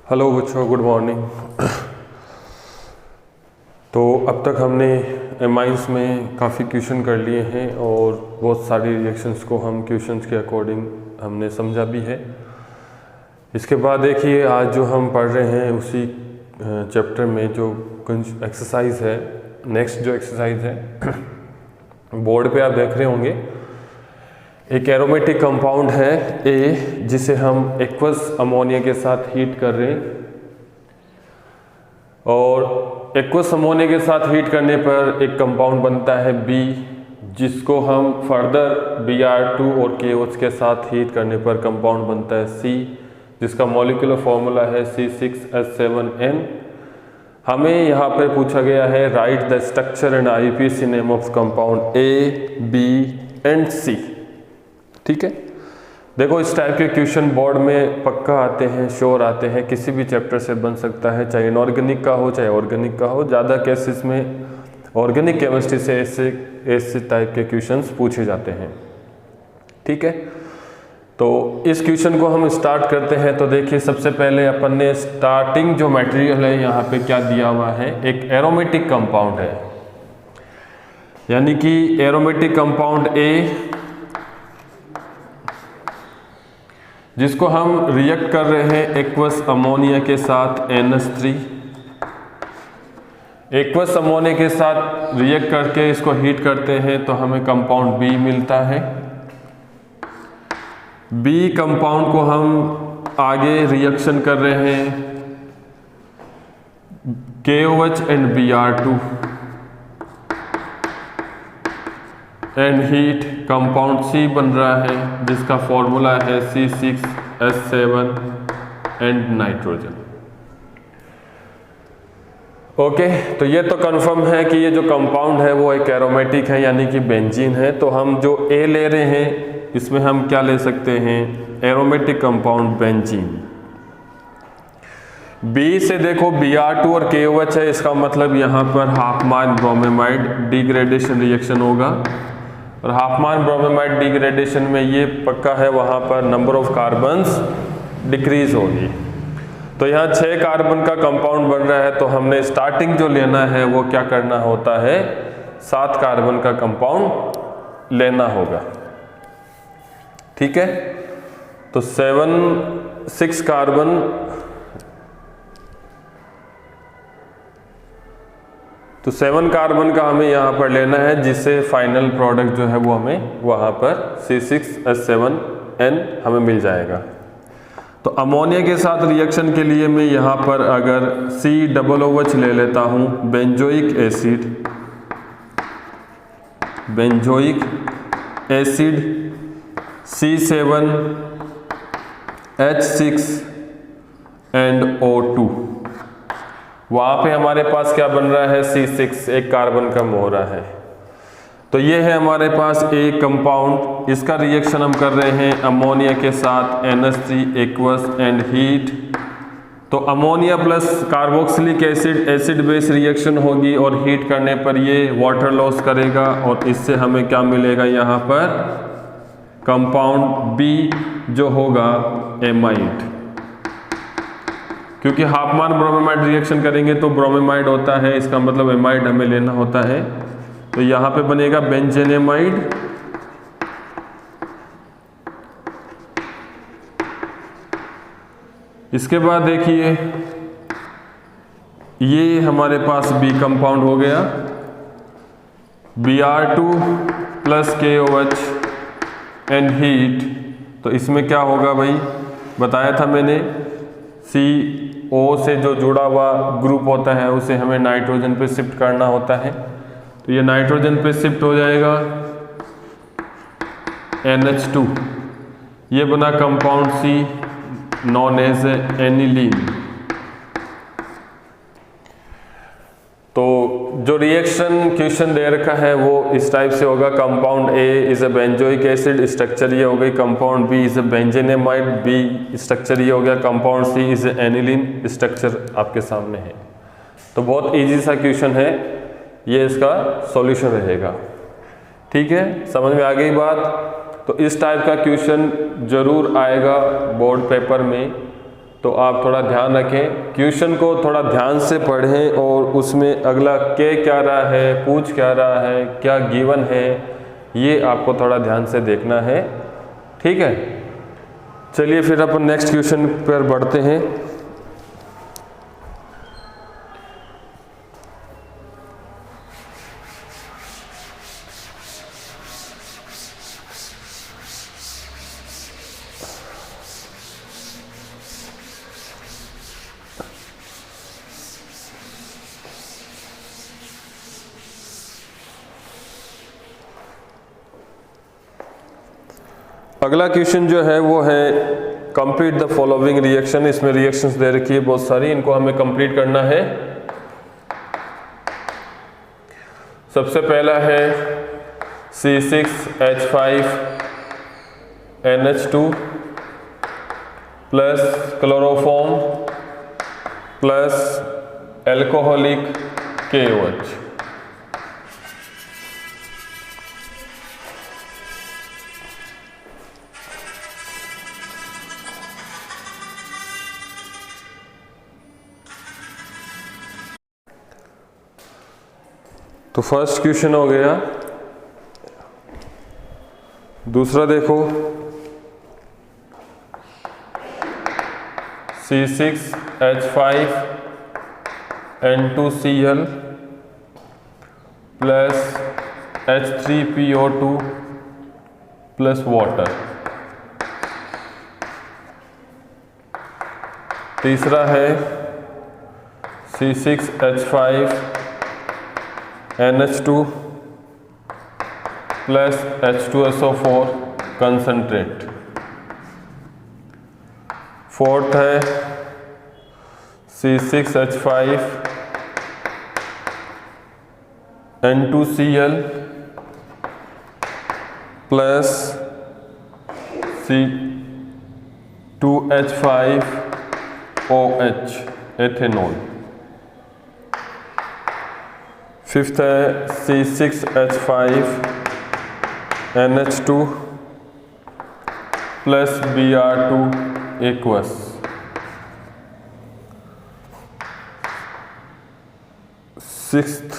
Hello बच्चों, good morning. तो अब तक हमने एमाइंस में काफ़ी क्वेश्चन कर लिए हैं और बहुत सारी रिएक्शंस को हम क्वेश्चंस के अकॉर्डिंग हमने समझा भी है। इसके बाद देखिए, आज जो हम पढ़ रहे हैं उसी चैप्टर में जो कुछ एक्सरसाइज है, नेक्स्ट जो एक्सरसाइज है बोर्ड पे आप देख रहे होंगे। एक एरोमेटिक कंपाउंड है ए, जिसे हम एक्वस अमोनिया के साथ हीट कर रहे हैं और एक्वस अमोनिया के साथ हीट करने पर एक कंपाउंड बनता है बी, जिसको हम फर्दर Br2 और KOH के साथ हीट करने पर कंपाउंड बनता है सी, जिसका मॉलिक्यूलर फॉर्मूला है C6H7N। हमें यहाँ पर पूछा गया है write the structure and IUPAC name of compound A, B and C. ठीक है, देखो इस टाइप के क्वेश्चन बोर्ड में पक्का आते हैं, श्योर आते हैं, किसी भी चैप्टर से बन सकता है, चाहे इनऑर्गेनिक का हो चाहे ऑर्गेनिक का हो। ज़्यादा केसेस में ऑर्गेनिक केमिस्ट्री से ऐसे टाइप के क्वेश्चंस पूछे जाते हैं। ठीक है, तो इस क्वेश्चन को हम स्टार्ट करते हैं। तो देखिए, सबसे पहले अपन ने स्टार्टिंग जो मटेरियल है यहाँ पे क्या दिया हुआ है, एक एरोमेटिक कंपाउंड है, यानी कि एरोमेटिक कंपाउंड ए, जिसको हम रिएक्ट कर रहे हैं एक्वस अमोनिया के साथ NH3। एक्वस अमोनिया के साथ रिएक्ट करके इसको हीट करते हैं तो हमें कंपाउंड बी मिलता है। बी कंपाउंड को हम आगे रिएक्शन कर रहे हैं KOH and Br2 and heat compound C बन रहा है, जिसका फॉर्मूला है C6H7 एंड नाइट्रोजन। ओके, तो ये तो कंफर्म है कि ये जो कंपाउंड है वो एक एरोमेटिक है, यानी कि बेंजीन है। तो हम जो ए ले रहे हैं इसमें हम क्या ले सकते हैं, एरोमेटिक कंपाउंड बेंजीन। बी से देखो Br2 और KOH है, इसका मतलब यहाँ पर हाफमान ब्रोमेमाइड डिग्रेडेशन रिएक्शन होगा और हाफमान ब्रोमेमाइड डिग्रेडेशन में ये पक्का है, वहाँ पर नंबर ऑफ कार्बन्स डिक्रीज होगी। तो यहाँ 6 कार्बन का कंपाउंड बन रहा है, तो हमने स्टार्टिंग जो लेना है वो क्या करना होता है, 7 कार्बन का कंपाउंड लेना होगा। ठीक है, तो 6 कार्बन, तो 7 कार्बन का हमें यहाँ पर लेना है, जिससे फाइनल प्रोडक्ट जो है वो हमें वहाँ पर C6H7N हमें मिल जाएगा। तो अमोनिया के साथ रिएक्शन के लिए मैं यहाँ पर अगर COOH ले लेता हूँ, benzoic acid C7H6 and O2, वहाँ पे हमारे पास क्या बन रहा है, C6, एक कार्बन कम हो रहा है। तो ये है हमारे पास एक कंपाउंड, इसका रिएक्शन हम कर रहे हैं अमोनिया के साथ NH3 एक्वस एंड हीट। तो ammonia plus carboxylic acid base reaction होगी और हीट करने पर ये वाटर लॉस करेगा और इससे हमें क्या मिलेगा, यहाँ पर कंपाउंड बी जो होगा एमाइड, क्योंकि हाफमान ब्रोमेमाइड रिएक्शन करेंगे तो ब्रोमेमाइड होता है, इसका मतलब एमाइड हमें लेना होता है। तो यहाँ पे बनेगा बेंजेनेमाइड, इसके बाद देखिए ये हमारे पास बी कंपाउंड हो गया, Br2 plus KOH and heat. तो इसमें क्या होगा भाई, बताया था मैंने, CO से जो जुड़ा हुआ ग्रुप होता है उसे हमें नाइट्रोजन पे शिफ्ट करना होता है। तो ये नाइट्रोजन पे शिफ्ट हो जाएगा NH2, ये बना compound C known as aniline. तो जो रिएक्शन क्वेश्चन दे रखा है वो इस टाइप से होगा, compound A is a benzoic acid, structure ये हो गई, compound B is a benzenamide, B structure ये हो गया, compound C is aniline, structure आपके सामने है। तो बहुत इजी सा क्वेश्चन है, ये इसका सॉल्यूशन रहेगा। ठीक है, समझ में आ गई बात। तो इस टाइप का क्वेश्चन जरूर आएगा बोर्ड पेपर में, तो आप थोड़ा ध्यान रखें, क्वेश्चन को थोड़ा ध्यान से पढ़ें और उसमें अगला क्या रहा है, पूछ क्या रहा है, क्या गिवन है, ये आपको थोड़ा ध्यान से देखना है। ठीक है, चलिए फिर अपन नेक्स्ट क्वेश्चन पर बढ़ते हैं। अगला क्वेश्चन जो है वो है कंप्लीट द फॉलोइंग रिएक्शन। इसमें रिएक्शंस दे रखी है बहुत सारी, इनको हमें कंप्लीट करना है। सबसे पहला है C6H5NH2 plus chloroform plus alcoholic KOH। तो फर्स्ट क्वेश्चन हो गया। दूसरा देखो, C6H5N2Cl plus H3PO2 plus water. तीसरा है C6H5NH2 plus H2SO4 concentrate. Fourth है C6H5N2Cl plus C2H5OH ethanol. Fifth है C6H5NH2 plus Br2 aqueous. Sixth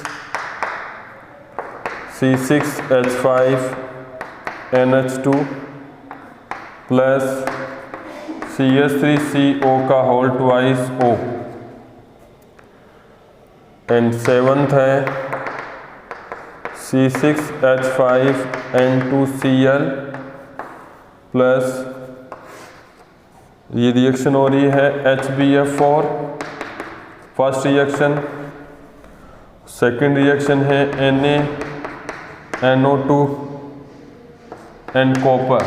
C6H5NH2 plus CS3CO का whole twice O। And seventh है C6H5N2Cl प्लस ये रिएक्शन हो रही है HbF4 first reaction. Second reaction है NaNO2 and copper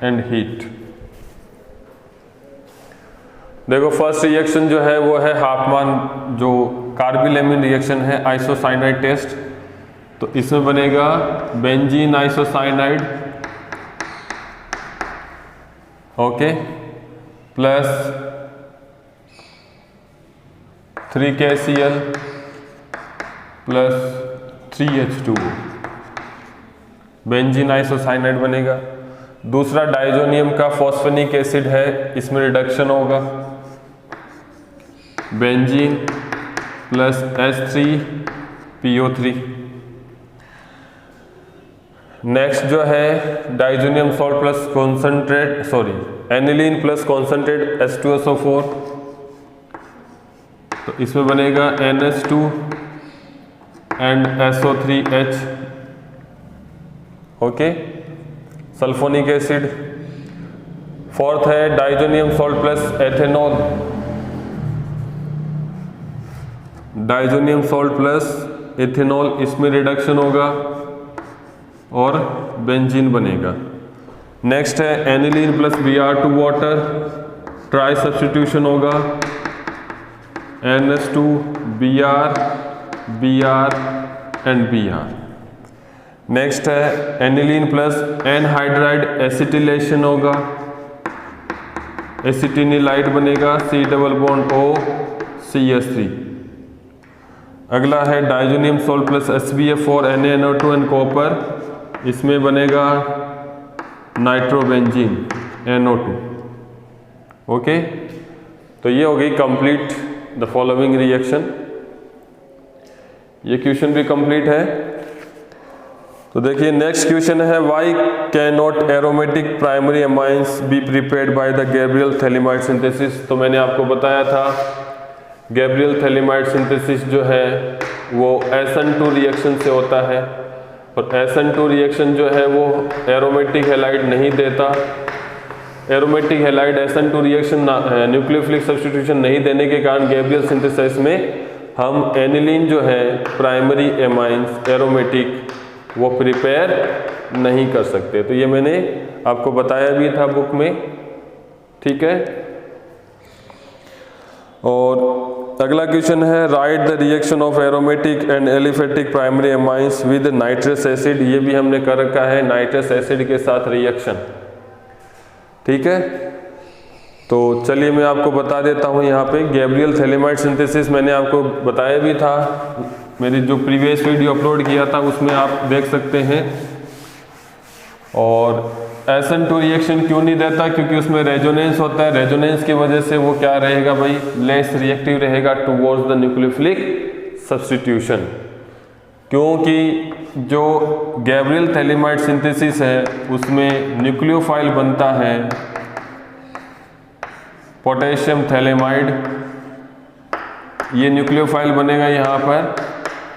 and heat. देखो first reaction जो है वो है हाफमान जो कार्बिलेमिन रिएक्शन है आइसोसाइनाइड टेस्ट। तो इसमें बनेगा benzene isocyanide, okay, plus 3KCl plus 3H2O, benzene isocyanide बनेगा। दूसरा डाइजोनियम का फॉस्फेनिक एसिड है, इसमें रिडक्शन होगा, बेंजीन प्लस H3PO3। नेक्स्ट जो है diazonium salt plus concentrate, sorry aniline plus concentrate H2SO4। तो इसमें बनेगा NH2 and SO3H, okay, sulphonic acid. Fourth है diazonium salt plus ethanol, diazonium salt plus ethanol, इसमें रिडक्शन होगा और बेंजीन बनेगा। नेक्स्ट है aniline plus Br2 water, tri substitution होगा, NH2 Br Br and Br। Next है एनिलीन प्लस एनहाइड्राइड एसिटिलेशन होगा, acetanilide बनेगा, C double bond O CH3। अगला है diazonium salt plus HbF4 NaNO2 and copper, इसमें बनेगा नाइट्रोबेंजीन NO2, ओके। तो ये हो गई कंप्लीट द फॉलोइंग रिएक्शन। ये क्वेश्चन भी कंप्लीट है। तो देखिए नेक्स्ट क्वेश्चन है, why can not aromatic primary amines be prepared by the Gabriel phthalimide synthesis. तो मैंने आपको बताया था गैब्रियल थैलेमाइड सिंथेसिस जो है वो SN2 रिएक्शन से होता है, और SN2 रिएक्शन जो है वो एरोमेटिक हैलाइड नहीं देता। Aromatic halide SN2 reaction nucleophilic substitution नहीं देने के कारण गैब्रियल सिंथेसिस में हम एनिलीन जो है प्राइमरी एमाइंस एरोमेटिक वो प्रिपेयर नहीं कर सकते। तो ये मैंने आपको बताया भी था बुक में, ठीक है। और अगला क्वेश्चन है, write the reaction of aromatic and aliphatic primary amines with nitrous acid. ये भी हमने कर रखा है, नाइट्रस एसिड के साथ रिएक्शन, ठीक है। तो चलिए मैं आपको बता देता हूँ यहाँ पे गैब्रियल थैलेमाइड सिंथेसिस मैंने आपको बताया भी था, मेरी जो प्रीवियस वीडियो अपलोड किया था उसमें आप देख सकते हैं। और SN2 रिएक्शन क्यों नहीं देता, क्योंकि उसमें रेजोनेंस होता है। रेजोनेंस की वजह से वो क्या रहेगा भाई, लेस रिएक्टिव रहेगा टुवर्ड्स द न्यूक्लियोफिलिक सब्स्टिट्यूशन। क्योंकि जो गैब्रियल थैलेमाइड सिंथेसिस है उसमें न्यूक्लियोफाइल बनता है पोटेशियम थैलेमाइड, ये न्यूक्लियोफाइल बनेगा यहाँ पर।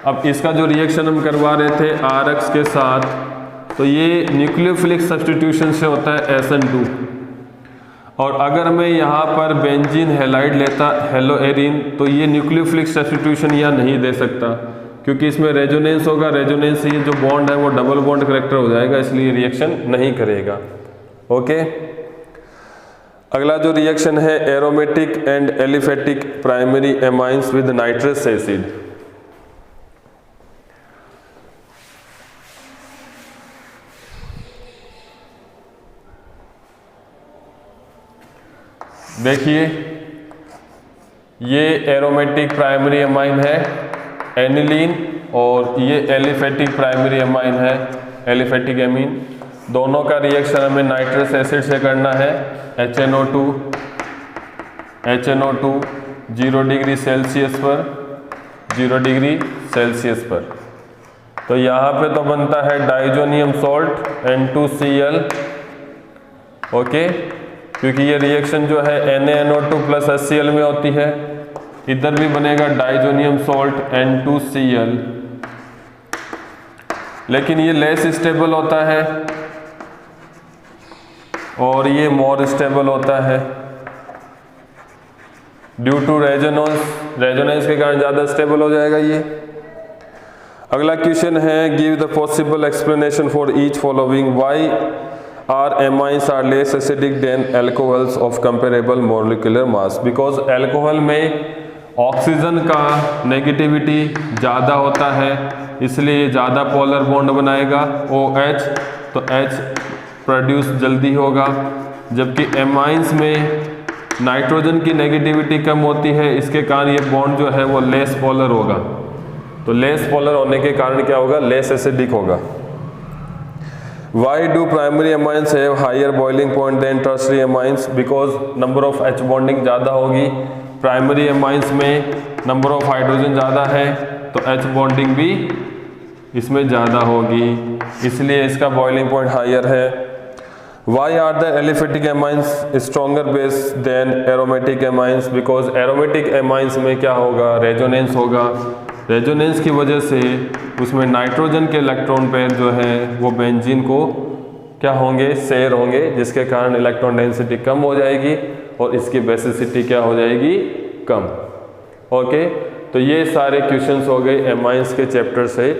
अब इसका जो रिएक्शन हम करवा रहे थे RX के साथ, तो ये न्यूक्लियोफिलिक सब्स्टिट्यूशन से होता है SN2। और अगर मैं यहाँ पर बेंजीन हैलाइड लेता हेलोएरिन, तो ये न्यूक्लियोफिलिक सब्स्टिट्यूशन यहाँ नहीं दे सकता, क्योंकि इसमें रेजोनेंस होगा। रेजोनेंस से ये जो बॉन्ड है वो डबल बॉन्ड करेक्टर हो जाएगा, इसलिए रिएक्शन नहीं करेगा। ओके, अगला जो रिएक्शन है aromatic and aliphatic primary amines with nitrous acid. देखिए ये एरोमेटिक प्राइमरी एमाइन है एनिलीन, और ये एलिफेटिक प्राइमरी एमाइन है एलिफेटिक एमीन। दोनों का रिएक्शन हमें नाइट्रस एसिड से करना है। HNO2 0 डिग्री सेल्सियस पर, 0 डिग्री सेल्सियस पर। तो यहाँ पे तो बनता है डाइजोनियम सॉल्ट N2Cl, ओके, क्योंकि ये रिएक्शन जो है NaNO2 प्लस HCl में होती है। इधर भी बनेगा डाइजोनियम सॉल्ट N2Cl, लेकिन ये लेस स्टेबल होता है और ये मोर स्टेबल होता है ड्यू टू रेजोनेंस के कारण ज़्यादा स्टेबल हो जाएगा ये। अगला क्वेश्चन है, give the possible explanation for each following. Why are amines are less acidic than alcohols of comparable molecular mass. Because alcohol में ऑक्सीजन का नेगेटिविटी ज़्यादा होता है, इसलिए ज़्यादा पोलर बॉन्ड बनाएगा OH, तो H प्रोड्यूस जल्दी होगा। जबकि एमाइंस में नाइट्रोजन की नेगेटिविटी कम होती है, इसके कारण ये बॉन्ड जो है वो लेस पोलर होगा। तो लेस पोलर होने के कारण क्या होगा, लेस एसिडिक होगा। Why do primary amines have higher boiling point than tertiary amines? Because number of H bonding ज़्यादा होगी। प्राइमरी amines में नंबर ऑफ हाइड्रोजन ज़्यादा है, तो H बॉन्डिंग भी इसमें ज़्यादा होगी, इसलिए इसका बॉइलिंग पॉइंट हायर है। Why are the aliphatic amines stronger base than aromatic amines? Because aromatic amines में क्या होगा, रेजोनेंस होगा। रेजोनेंस की वजह से उसमें नाइट्रोजन के इलेक्ट्रॉन पेयर जो है वो बेंजीन को क्या होंगे, शेयर होंगे, जिसके कारण इलेक्ट्रॉन डेंसिटी कम हो जाएगी और इसकी बेसिसिटी क्या हो जाएगी, कम। ओके, तो ये सारे क्वेश्चंस हो गए एमाइंस के चैप्टर से।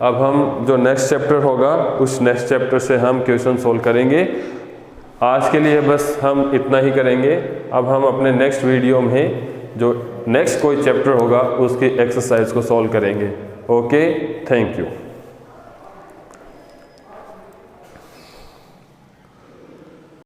अब हम जो नेक्स्ट चैप्टर होगा उस नेक्स्ट चैप्टर से हम क्वेश्चन सोल्व करेंगे। आज के लिए बस हम इतना ही करेंगे। अब हम अपने नेक्स्ट वीडियो में जो नेक्स्ट कोई चैप्टर होगा उसकी एक्सरसाइज को सॉल्व करेंगे। Okay, thank you.